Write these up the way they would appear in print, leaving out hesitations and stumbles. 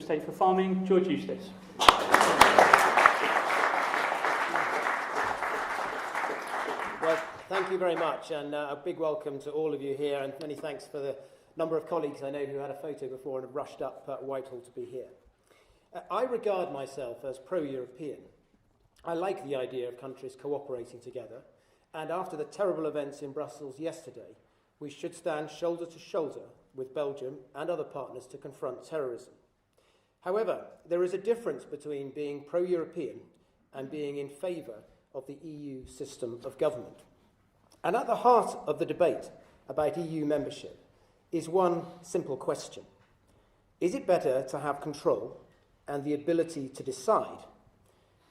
Secretary for Farming, George Eustice. Well, thank you very much, and a big welcome to all of you here, and many thanks for the number of colleagues I know who had a photo before and have rushed up Whitehall to be here. I regard myself as pro-European. I like the idea of countries cooperating together, and after the terrible events in Brussels yesterday, we should stand shoulder to shoulder with Belgium and other partners to confront terrorism. However, there is a difference between being pro-European and being in favour of the EU system of government. And at the heart of the debate about EU membership is one simple question. Is it better to have control and the ability to decide,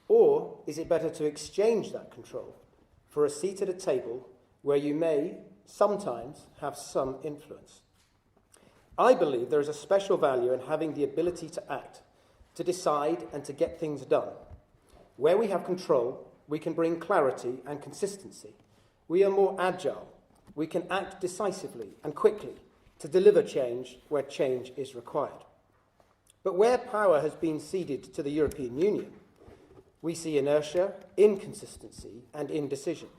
or is it better to exchange that control for a seat at a table where you may sometimes have some influence? I believe there is a special value in having the ability to act, to decide and to get things done. Where we have control, we can bring clarity and consistency. We are more agile. We can act decisively and quickly to deliver change where change is required. But where power has been ceded to the European Union, we see inertia, inconsistency and indecision.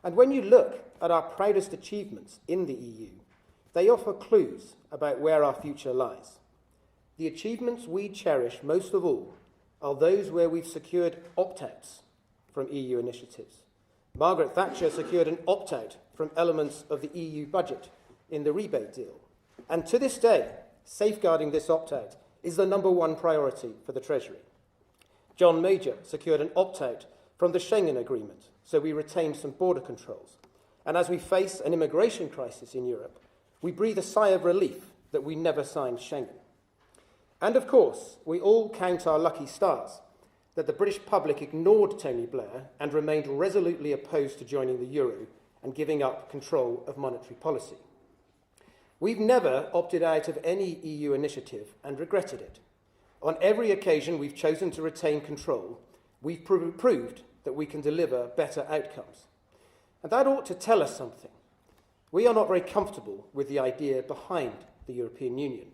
And when you look at our proudest achievements in the EU, they offer clues about where our future lies. The achievements we cherish most of all are those where we've secured opt-outs from EU initiatives. Margaret Thatcher secured an opt-out from elements of the EU budget in the rebate deal. And to this day, safeguarding this opt-out is the number one priority for the Treasury. John Major secured an opt-out from the Schengen Agreement, so we retain some border controls. And as we face an immigration crisis in Europe, we breathe a sigh of relief that we never signed Schengen. And of course, we all count our lucky stars that the British public ignored Tony Blair and remained resolutely opposed to joining the euro and giving up control of monetary policy. We've never opted out of any EU initiative and regretted it. On every occasion we've chosen to retain control, we've proved that we can deliver better outcomes. And that ought to tell us something. We are not very comfortable with the idea behind the European Union.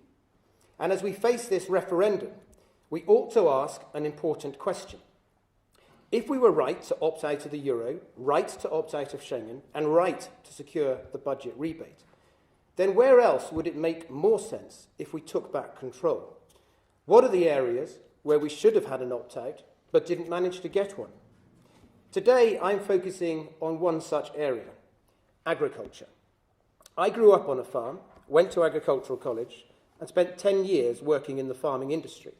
And as we face this referendum, we ought to ask an important question. If we were right to opt out of the euro, right to opt out of Schengen, and right to secure the budget rebate, then where else would it make more sense if we took back control? What are the areas where we should have had an opt-out but didn't manage to get one? Today, I'm focusing on one such area, agriculture. I grew up on a farm, went to agricultural college, and spent 10 years working in the farming industry.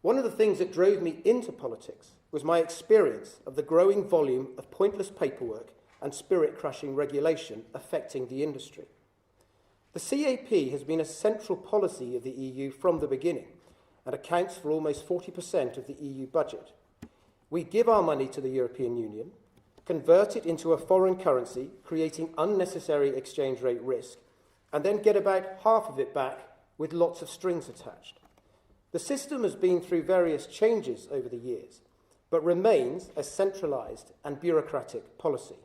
One of the things that drove me into politics was my experience of the growing volume of pointless paperwork and spirit-crushing regulation affecting the industry. The CAP has been a central policy of the EU from the beginning and accounts for almost 40% of the EU budget. We give our money to the European Union, convert it into a foreign currency, creating unnecessary exchange rate risk, and then get about half of it back with lots of strings attached. The system has been through various changes over the years, but remains a centralised and bureaucratic policy.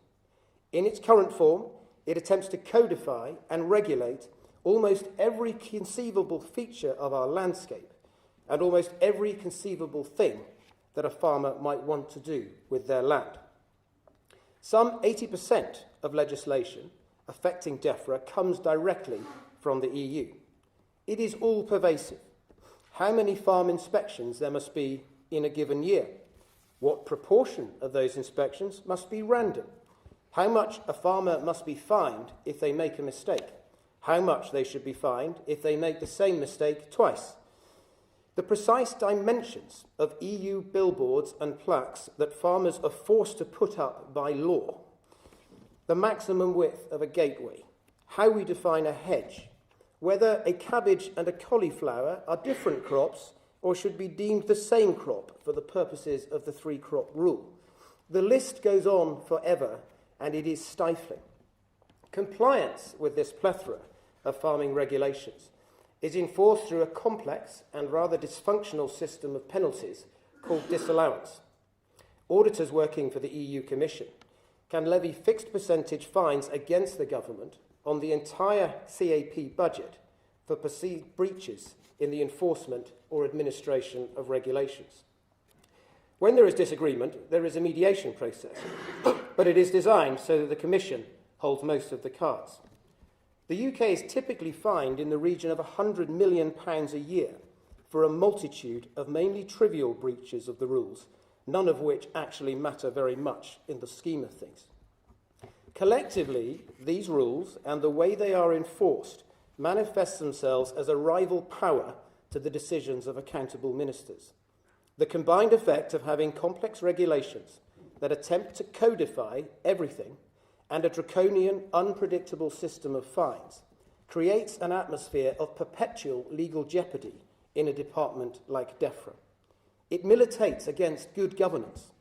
In its current form, it attempts to codify and regulate almost every conceivable feature of our landscape and almost every conceivable thing that a farmer might want to do with their land. Some 80% of legislation affecting DEFRA comes directly from the EU. It is all pervasive. How many farm inspections there must be in a given year? What proportion of those inspections must be random? How much a farmer must be fined if they make a mistake? How much they should be fined if they make the same mistake twice? The precise dimensions of EU billboards and plaques that farmers are forced to put up by law, the maximum width of a gateway, how we define a hedge, whether a cabbage and a cauliflower are different crops or should be deemed the same crop for the purposes of the three-crop rule. The list goes on forever, and it is stifling. Compliance with this plethora of farming regulations is enforced through a complex and rather dysfunctional system of penalties called disallowance. Auditors working for the EU Commission can levy fixed percentage fines against the government on the entire CAP budget for perceived breaches in the enforcement or administration of regulations. When there is disagreement, there is a mediation process, but it is designed so that the Commission holds most of the cards. The UK is typically fined in the region of £100 million a year for a multitude of mainly trivial breaches of the rules, none of which actually matter very much in the scheme of things. Collectively, these rules and the way they are enforced manifest themselves as a rival power to the decisions of accountable ministers. The combined effect of having complex regulations that attempt to codify everything and a draconian, unpredictable system of fines creates an atmosphere of perpetual legal jeopardy in a department like DEFRA. It militates against good governance.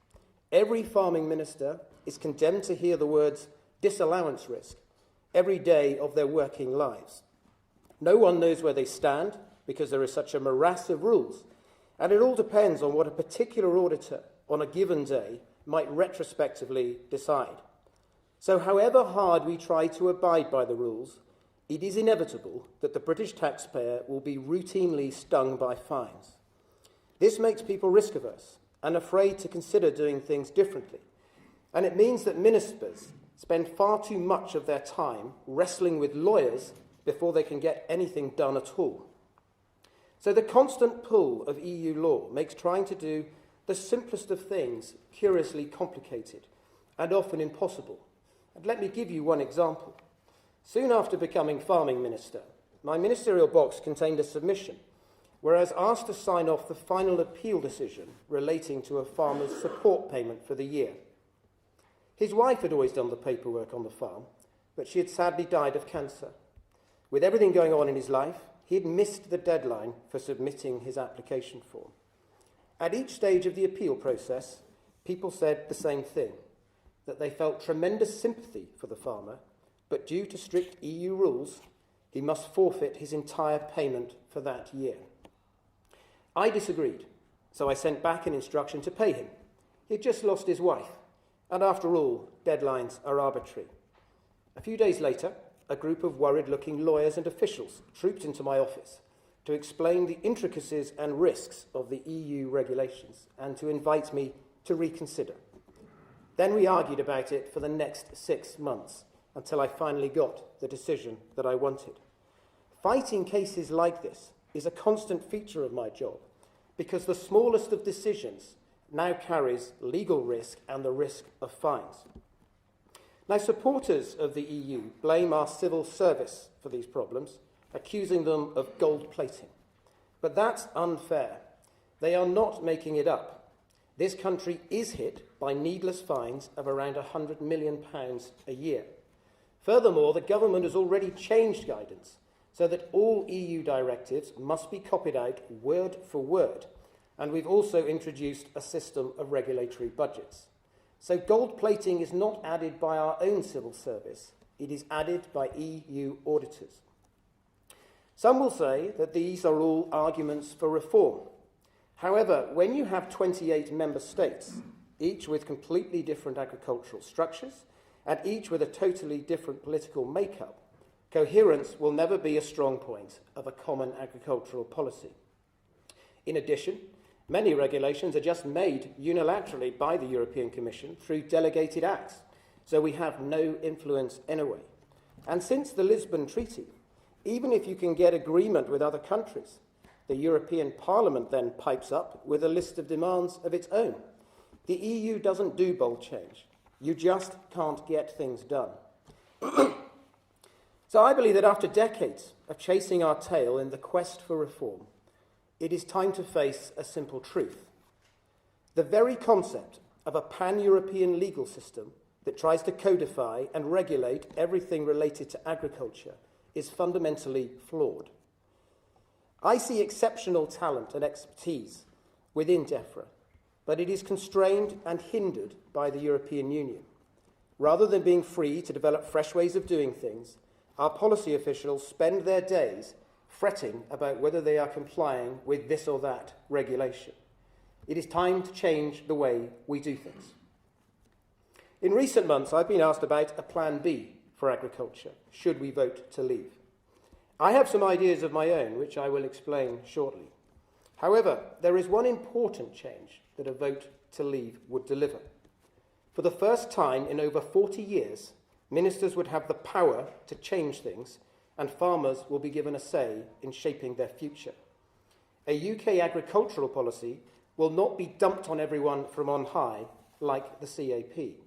Every farming minister is condemned to hear the words disallowance risk every day of their working lives. No one knows where they stand because there is such a morass of rules, and it all depends on what a particular auditor on a given day might retrospectively decide. So however hard we try to abide by the rules, it is inevitable that the British taxpayer will be routinely stung by fines. This makes people risk-averse and afraid to consider doing things differently, and it means that ministers spend far too much of their time wrestling with lawyers before they can get anything done at all. So the constant pull of EU law makes trying to do the simplest of things curiously complicated and often impossible. And let me give you one example. Soon after becoming farming minister, my ministerial box contained a submission where I was asked to sign off the final appeal decision relating to a farmer's support payment for the year. His wife had always done the paperwork on the farm, but she had sadly died of cancer. With everything going on in his life, he had missed the deadline for submitting his application form. At each stage of the appeal process, people said the same thing, that they felt tremendous sympathy for the farmer, but due to strict EU rules, he must forfeit his entire payment for that year. I disagreed, so I sent back an instruction to pay him. He had just lost his wife, and after all, deadlines are arbitrary. A few days later, a group of worried-looking lawyers and officials trooped into my office to explain the intricacies and risks of the EU regulations and to invite me to reconsider. Then we argued about it for the next 6 months until I finally got the decision that I wanted. Fighting cases like this is a constant feature of my job because the smallest of decisions now carries legal risk and the risk of fines. Now, supporters of the EU blame our civil service for these problems, accusing them of gold plating. But that's unfair. They are not making it up. This country is hit by needless fines of around £100 million a year. Furthermore, the government has already changed guidance so that all EU directives must be copied out word for word, and we've also introduced a system of regulatory budgets. So gold plating is not added by our own civil service, it is added by EU auditors. Some will say that these are all arguments for reform. However, when you have 28 member states, each with completely different agricultural structures, and each with a totally different political makeup, coherence will never be a strong point of a common agricultural policy. In addition, many regulations are just made unilaterally by the European Commission through delegated acts, so we have no influence anyway. And since the Lisbon Treaty, even if you can get agreement with other countries, the European Parliament then pipes up with a list of demands of its own. The EU doesn't do bold change. You just can't get things done. So I believe that after decades of chasing our tail in the quest for reform, it is time to face a simple truth. The very concept of a pan-European legal system that tries to codify and regulate everything related to agriculture is fundamentally flawed. I see exceptional talent and expertise within DEFRA, but it is constrained and hindered by the European Union. Rather than being free to develop fresh ways of doing things, our policy officials spend their days fretting about whether they are complying with this or that regulation. It is time to change the way we do things. In recent months, I've been asked about a plan B for agriculture, should we vote to leave. I have some ideas of my own, which I will explain shortly. However, there is one important change that a vote to leave would deliver. For the first time in over 40 years, ministers would have the power to change things, and farmers will be given a say in shaping their future. A UK agricultural policy will not be dumped on everyone from on high like the CAP.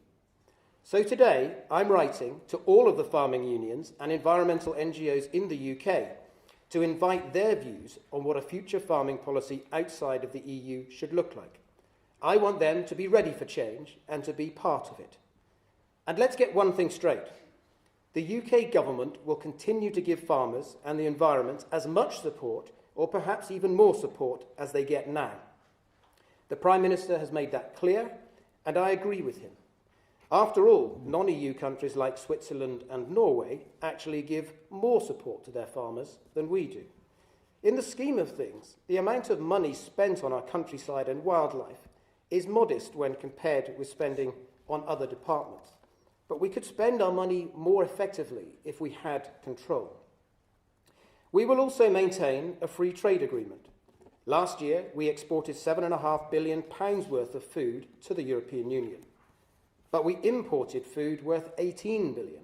So today, I'm writing to all of the farming unions and environmental NGOs in the UK to invite their views on what a future farming policy outside of the EU should look like. I want them to be ready for change and to be part of it. And let's get one thing straight. The UK government will continue to give farmers and the environment as much support, or perhaps even more support, as they get now. The Prime Minister has made that clear, and I agree with him. After all, non-EU countries like Switzerland and Norway actually give more support to their farmers than we do. In the scheme of things, the amount of money spent on our countryside and wildlife is modest when compared with spending on other departments. But we could spend our money more effectively if we had control. We will also maintain a free trade agreement. Last year, we exported £7.5 billion worth of food to the European Union. But we imported food worth £18 billion.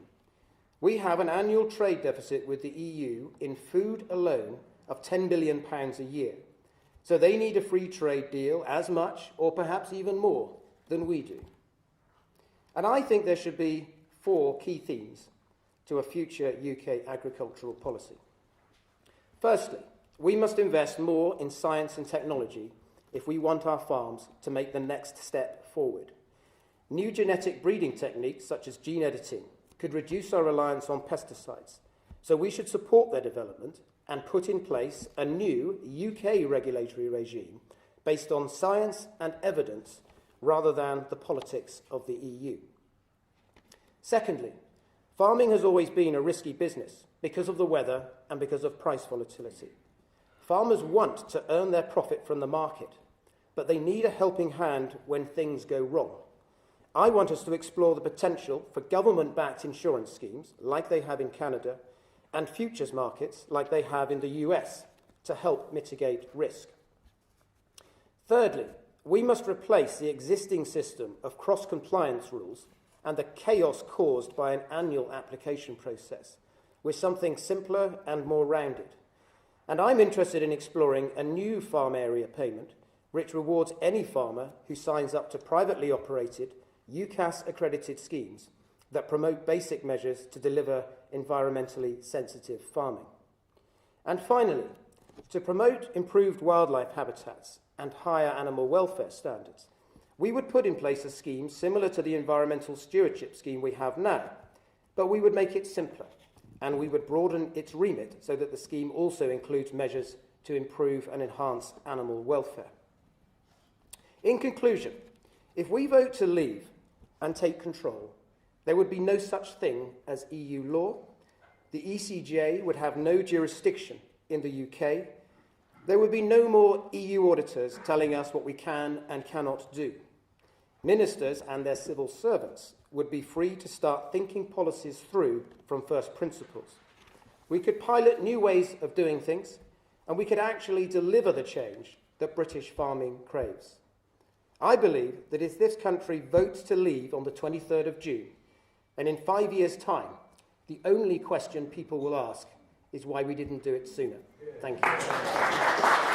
We have an annual trade deficit with the EU in food alone of £10 billion a year. So they need a free trade deal as much, or perhaps even more, than we do. And I think there should be 4 key themes to a future UK agricultural policy. Firstly, we must invest more in science and technology if we want our farms to make the next step forward. New genetic breeding techniques, such as gene editing, could reduce our reliance on pesticides, so we should support their development and put in place a new UK regulatory regime based on science and evidence rather than the politics of the EU. Secondly, farming has always been a risky business because of the weather and because of price volatility. Farmers want to earn their profit from the market, but they need a helping hand when things go wrong. I want us to explore the potential for government-backed insurance schemes, like they have in Canada, and futures markets, like they have in the US, to help mitigate risk. Thirdly, we must replace the existing system of cross-compliance rules and the chaos caused by an annual application process with something simpler and more rounded. And I'm interested in exploring a new farm area payment which rewards any farmer who signs up to privately operated, UCAS-accredited schemes that promote basic measures to deliver environmentally sensitive farming. And finally, to promote improved wildlife habitats and higher animal welfare standards, we would put in place a scheme similar to the environmental stewardship scheme we have now, but we would make it simpler, and we would broaden its remit so that the scheme also includes measures to improve and enhance animal welfare. In conclusion, if we vote to leave and take control, there would be no such thing as EU law. The ECJ would have no jurisdiction in the UK. There would be no more EU auditors telling us what we can and cannot do. Ministers and their civil servants would be free to start thinking policies through from first principles. We could pilot new ways of doing things, and we could actually deliver the change that British farming craves. I believe that if this country votes to leave on the 23rd of June, and in 5 years' time, the only question people will ask is why we didn't do it sooner. Thank you.